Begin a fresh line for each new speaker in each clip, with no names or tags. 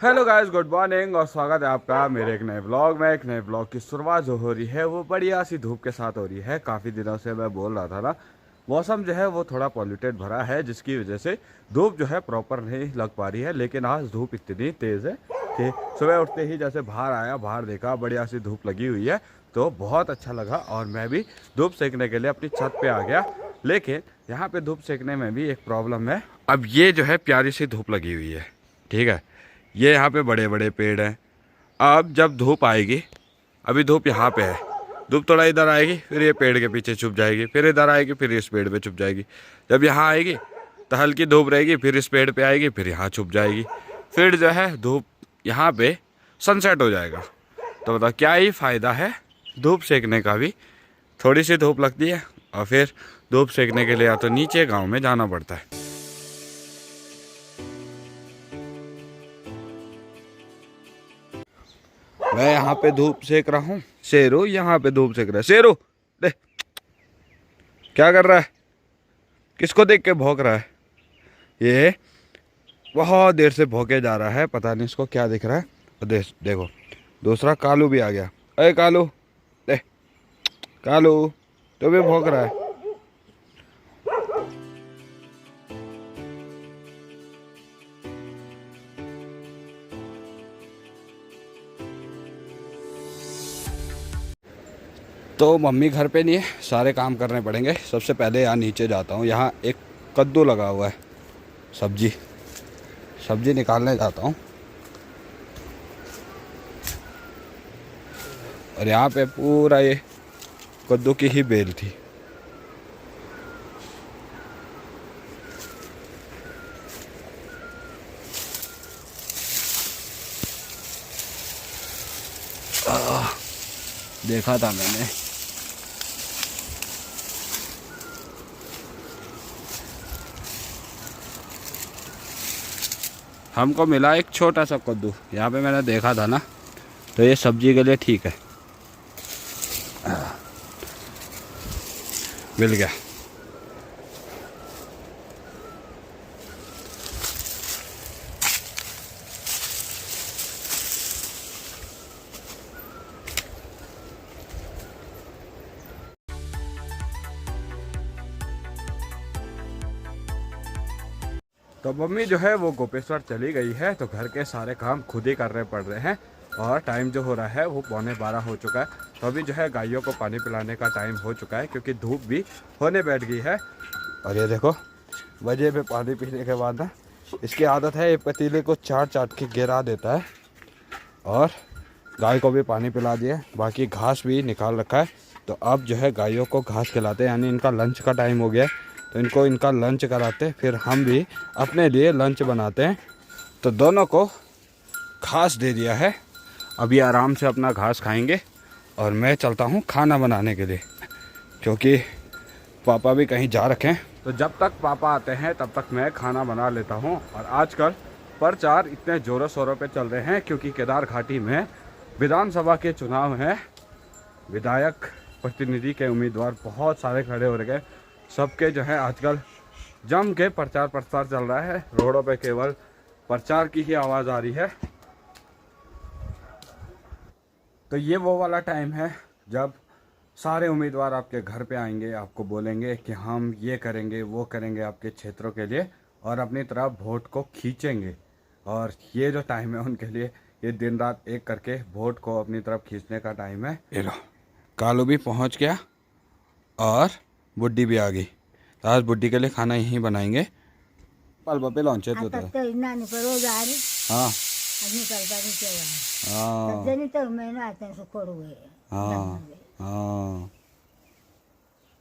Hello guys, good morning और स्वागत है आपका मेरे एक नए ब्लॉग में। एक नए ब्लॉग की शुरुआत जो हो रही है वो बढ़िया सी धूप के साथ हो रही है। काफ़ी दिनों से मैं बोल रहा था ना, मौसम जो है वो थोड़ा पॉल्यूटेड भरा है, जिसकी वजह से धूप जो है प्रॉपर नहीं लग पा रही है। लेकिन आज धूप इतनी तेज़ है कि सुबह उठते ही जैसे बाहर आया, बाहर देखा बढ़िया सी धूप लगी हुई है तो बहुत अच्छा लगा और मैं भी धूप सेकने के लिए अपनी छत पे आ गया। लेकिन यहाँ पे धूप सेकने में भी एक प्रॉब्लम है। अब ये जो है प्यारी सी धूप लगी हुई है, ठीक है, ये यहाँ पे बड़े बड़े पेड़ हैं। अब जब धूप आएगी, अभी धूप यहाँ पे है, धूप थोड़ा इधर आएगी, फिर ये पेड़ के पीछे छुप जाएगी, फिर इधर आएगी, फिर इस पेड़ पे छुप जाएगी। जब यहाँ आएगी तो हल्की धूप रहेगी, फिर इस पेड़ पे आएगी, फिर यहाँ छुप जाएगी। फिर जो है धूप यहाँ पे सनसेट हो जाएगा। तो बताओ क्या ही फ़ायदा है धूप सेकने का भी। थोड़ी सी धूप लगती है और फिर धूप सेकने के लिए या तो नीचे गाँव में जाना पड़ता है। मैं यहाँ पे धूप सेक रहा हूँ, शेरू यहाँ पे धूप सेक रहा है। शेरू दे, क्या कर रहा है? किसको देख के भौंक रहा है? ये बहुत देर से भौंके जा रहा है, पता नहीं इसको क्या दिख रहा है। और देखो दूसरा कालू भी आ गया। अरे कालू दे, कालू तो भी भौंक रहा है। तो मम्मी घर पे नहीं है, सारे काम करने पड़ेंगे। सबसे पहले यहाँ नीचे जाता हूँ, यहाँ एक कद्दू लगा हुआ है, सब्जी निकालने जाता हूँ। और यहाँ पे पूरा ये कद्दू की ही बेल थी। देखा था मैंने। हमको मिला एक छोटा सा कद्दू, यहाँ पे मैंने देखा था ना, तो ये सब्जी के लिए ठीक है, मिल गया। तो मम्मी जो है वो गोपेश्वर चली गई है, तो घर के सारे काम खुद ही करने पड़ रहे हैं। और टाइम जो हो रहा है वो 11:15 हो चुका है। तो अभी जो है गायों को पानी पिलाने का टाइम हो चुका है, क्योंकि धूप भी होने बैठ गई है। और ये देखो वजह पे पानी पीने के बाद ना, इसकी आदत है ये पतीले को चाट चाट के गिरा देता है। और गाय को भी पानी पिला दिया, बाकी घास भी निकाल रखा है। तो अब जो है गायों को घास खिलाते हैं, यानी इनका लंच का टाइम हो गया है, तो इनको इनका लंच कराते, फिर हम भी अपने लिए लंच बनाते हैं। तो दोनों को घास दे दिया है, अभी आराम से अपना घास खाएंगे। और मैं चलता हूँ खाना बनाने के लिए, क्योंकि पापा भी कहीं जा रखे हैं। तो जब तक पापा आते हैं तब तक मैं खाना बना लेता हूँ। और आजकल प्रचार इतने ज़ोरों शोरों पे चल रहे हैं, क्योंकि केदार घाटी में विधानसभा के चुनाव हैं। विधायक प्रतिनिधि के उम्मीदवार बहुत सारे खड़े हो रहे हैं। सबके जो है आजकल जम के प्रचार प्रसार चल रहा है। रोडों पे केवल प्रचार की ही आवाज़ आ रही है। तो ये वो वाला टाइम है जब सारे उम्मीदवार आपके घर पे आएंगे, आपको बोलेंगे कि हम ये करेंगे वो करेंगे आपके क्षेत्रों के लिए, और अपनी तरफ वोट को खींचेंगे। और ये जो टाइम है उनके लिए, ये दिन रात एक करके वोट को अपनी तरफ खींचने का टाइम है। ये लो, कालू भी पहुंच गया और बुड्ढी भी आ गई। आज बुड्ढी के लिए खाना यहीं बनाएंगे। पल बपे लॉन्च है तो हाँ हाँ हाँ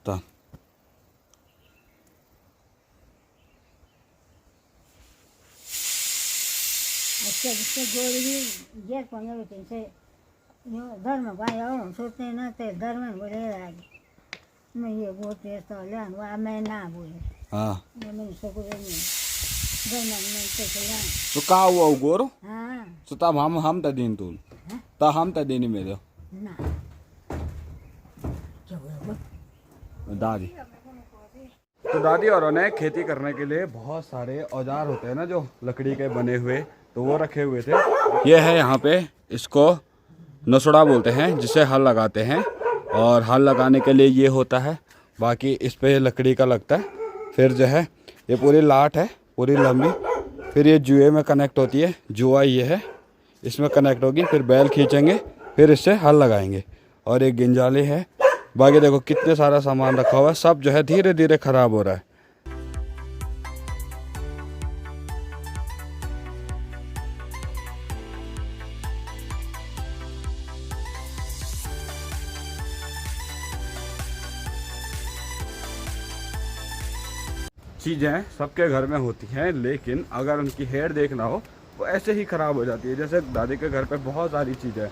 तो
धर्म भाई सोचते ना ते धर्म बोले मैं ये बोलते तो ले मैं ना बोले
हाँ
मैं सकूँ नहीं धर्म में तो
तो का हुआ गोरो
हाँ
तो तब हम त दिन तू ता हम त दिन मेरे
ना क्या हुआ
दादी। तो दादी और ने खेती करने के लिए बहुत सारे औजार होते हैं ना, जो लकड़ी के बने हुए, तो वो रखे हुए थे। ये है यहाँ पे, इसको नसुड़ा बोलते हैं, जिसे हल लगाते हैं। और हल लगाने के लिए ये होता है, बाकी इस पे लकड़ी का लगता है। फिर जो है ये पूरी लाट है पूरी लंबी, फिर ये जुए में कनेक्ट होती है, जुआ ये है, इसमें कनेक्ट होगी, फिर बैल खींचेंगे, फिर इससे हल लगाएंगे। और एक गिंजाली है। बाकी देखो कितने सारा सामान रखा हुआ है, सब जो है धीरे धीरे ख़राब हो रहा है। चीज़ें सबके घर में होती हैं, लेकिन अगर उनकी हेर देखना हो वो ऐसे ही ख़राब हो जाती है। जैसे दादी के घर पे बहुत सारी चीज़ें हैं,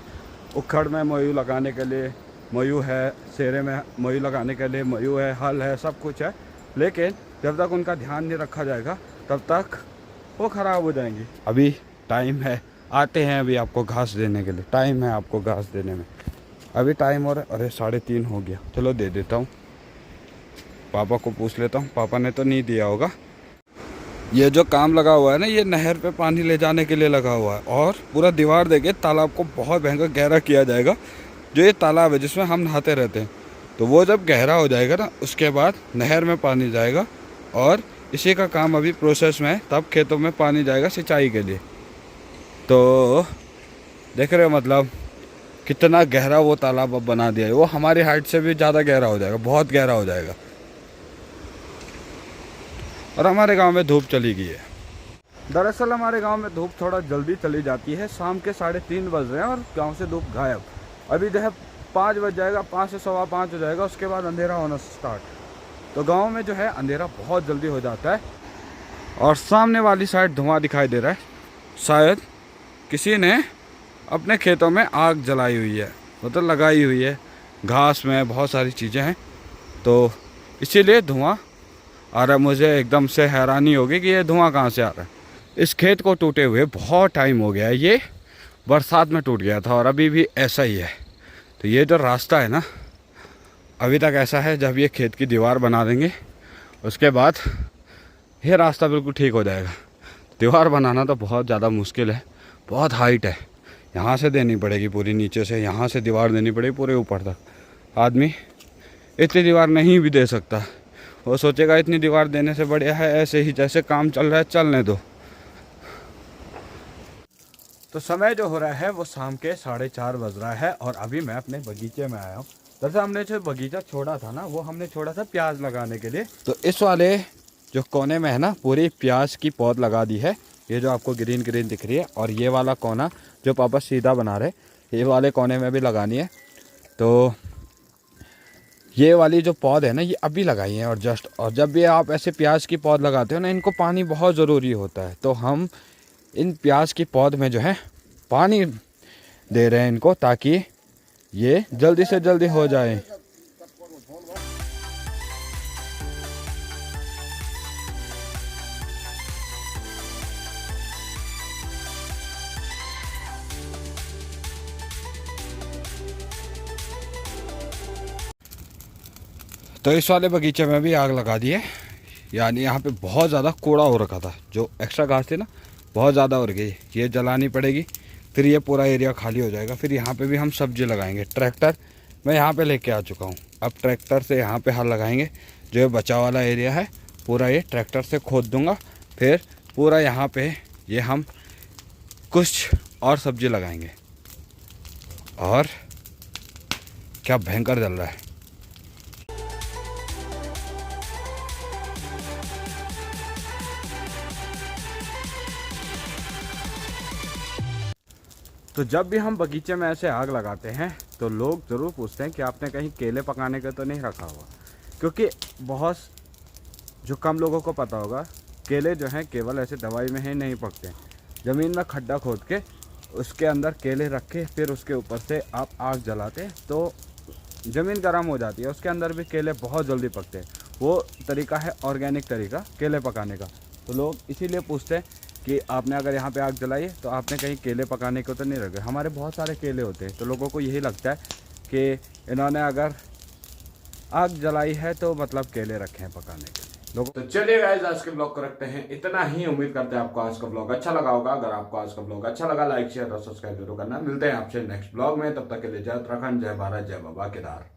उखड़ में मोयू लगाने के लिए मोयू है, सेरे में मोयू लगाने के लिए मोयू है, हल है, सब कुछ है, लेकिन जब तक उनका ध्यान नहीं रखा जाएगा तब तक वो ख़राब हो जाएंगी। अभी टाइम है, आते हैं अभी आपको घास देने के लिए, टाइम है आपको घास देने में। अभी टाइम और अरे 3:30 हो गया, चलो दे देता हूँ। पापा को पूछ लेता हूँ, पापा ने तो नहीं दिया होगा। ये जो काम लगा हुआ है ना, ये नहर पे पानी ले जाने के लिए लगा हुआ है। और पूरा दीवार देके तालाब को बहुत भयंकर गहरा किया जाएगा। जो ये तालाब है जिसमें हम नहाते रहते हैं, तो वो जब गहरा हो जाएगा ना, उसके बाद नहर में पानी जाएगा। और इसी का काम अभी प्रोसेस में है, तब खेतों में पानी जाएगा सिंचाई के लिए। तो देख रहे हो मतलब कितना गहरा वो तालाब अब बना दिया है। वो हमारी हाइट से भी ज़्यादा गहरा हो जाएगा, बहुत गहरा हो जाएगा। और हमारे गांव में धूप चली गई है। दरअसल हमारे गांव में धूप थोड़ा जल्दी चली जाती है, शाम के 3:30 बज रहे हैं और गांव से धूप गायब। अभी जो है 5 बज जाएगा, 5 से 5:15 हो जाएगा, उसके बाद अंधेरा होना स्टार्ट। तो गांव में जो है अंधेरा बहुत जल्दी हो जाता है। और सामने वाली साइड धुआं दिखाई दे रहा है, शायद किसी ने अपने खेतों में आग जलाई हुई है, मतलब लगाई हुई है। घास में बहुत सारी चीज़ें हैं, तो इसीलिए धुआं आ रहा है। मुझे एकदम से हैरानी होगी कि ये धुआं कहाँ से आ रहा है। इस खेत को टूटे हुए बहुत टाइम हो गया है, ये बरसात में टूट गया था और अभी भी ऐसा ही है। तो ये जो रास्ता है ना, अभी तक ऐसा है। जब ये खेत की दीवार बना देंगे उसके बाद ये रास्ता बिल्कुल ठीक हो जाएगा। दीवार बनाना तो बहुत ज़्यादा मुश्किल है, बहुत हाइट है। यहाँ से देनी पड़ेगी पूरी, नीचे से यहाँ से दीवार देनी पड़ेगी पूरे ऊपर तक। आदमी इतनी दीवार नहीं भी दे सकता, वो सोचेगा इतनी दीवार देने से बढ़िया है ऐसे ही जैसे काम चल रहा है चलने दो। तो समय जो हो रहा है वो शाम के 4:30 बज रहा है और अभी मैं अपने बगीचे में आया हूँ। दरअसल हमने जो बगीचा छोड़ा था ना, वो हमने छोड़ा था प्याज लगाने के लिए। तो इस वाले जो कोने में है ना, पूरी प्याज की पौध लगा दी है। ये जो आपको ग्रीन ग्रीन दिख रही है, और ये वाला कोना जो पापा सीधा बना रहे, ये वाले कोने में भी लगानी है। तो ये वाली जो पौध है ना, ये अभी लगाई है और जस्ट। और जब भी आप ऐसे प्याज की पौध लगाते हो ना, इनको पानी बहुत ज़रूरी होता है। तो हम इन प्याज की पौध में जो है पानी दे रहे हैं इनको, ताकि ये जल्दी से जल्दी हो जाए। तो इस वाले बगीचे में भी आग लगा दी है, यानी यहाँ पे बहुत ज़्यादा कूड़ा हो रखा था। जो एक्स्ट्रा घास थी ना, बहुत ज़्यादा हो गई, ये जलानी पड़ेगी, फिर ये पूरा एरिया खाली हो जाएगा। फिर यहाँ पे भी हम सब्जी लगाएंगे। ट्रैक्टर मैं यहाँ पे लेके आ चुका हूँ, अब ट्रैक्टर से यहाँ पे हल लगाएंगे। जो ये बचा वाला एरिया है पूरा ये ट्रैक्टर से खोद दूँगा, फिर पूरा यहाँ पे ये हम कुछ और सब्जी लगाएंगे। और क्या भयंकर जल रहा है। तो जब भी हम बगीचे में ऐसे आग लगाते हैं तो लोग ज़रूर पूछते हैं कि आपने कहीं केले पकाने का तो नहीं रखा हुआ, क्योंकि बहुत जो कम लोगों को पता होगा, केले जो हैं केवल ऐसे दवाई में ही नहीं पकते। ज़मीन में खड्डा खोद के उसके अंदर केले रख के फिर उसके ऊपर से आप आग जलाते हैं तो ज़मीन गर्म हो जाती है, उसके अंदर भी केले बहुत जल्दी पकते हैं। वो तरीका है ऑर्गेनिक तरीका केले पकाने का। तो लोग इसीलिए पूछते हैं कि आपने अगर यहाँ पे आग जलाई है तो आपने कहीं केले पकाने को तो नहीं रखे। हमारे बहुत सारे केले होते हैं, तो लोगों को यही लगता है कि इन्होंने अगर आग जलाई है तो मतलब केले रखे हैं पकाने के लिए। लोग। तो चलिए गाइस, आज के ब्लॉग को रखते हैं इतना ही। उम्मीद करते हैं आपको आज का ब्लॉग अच्छा लगा होगा। अगर आपको आज का ब्लॉग अच्छा लगा, लाइक शेयर और सब्सक्राइब जरूर करना। मिलते हैं आपसे नेक्स्ट ब्लॉग में, तब तक के लिए जय उत्तराखंड, जय भारत, जय बाबा केदार।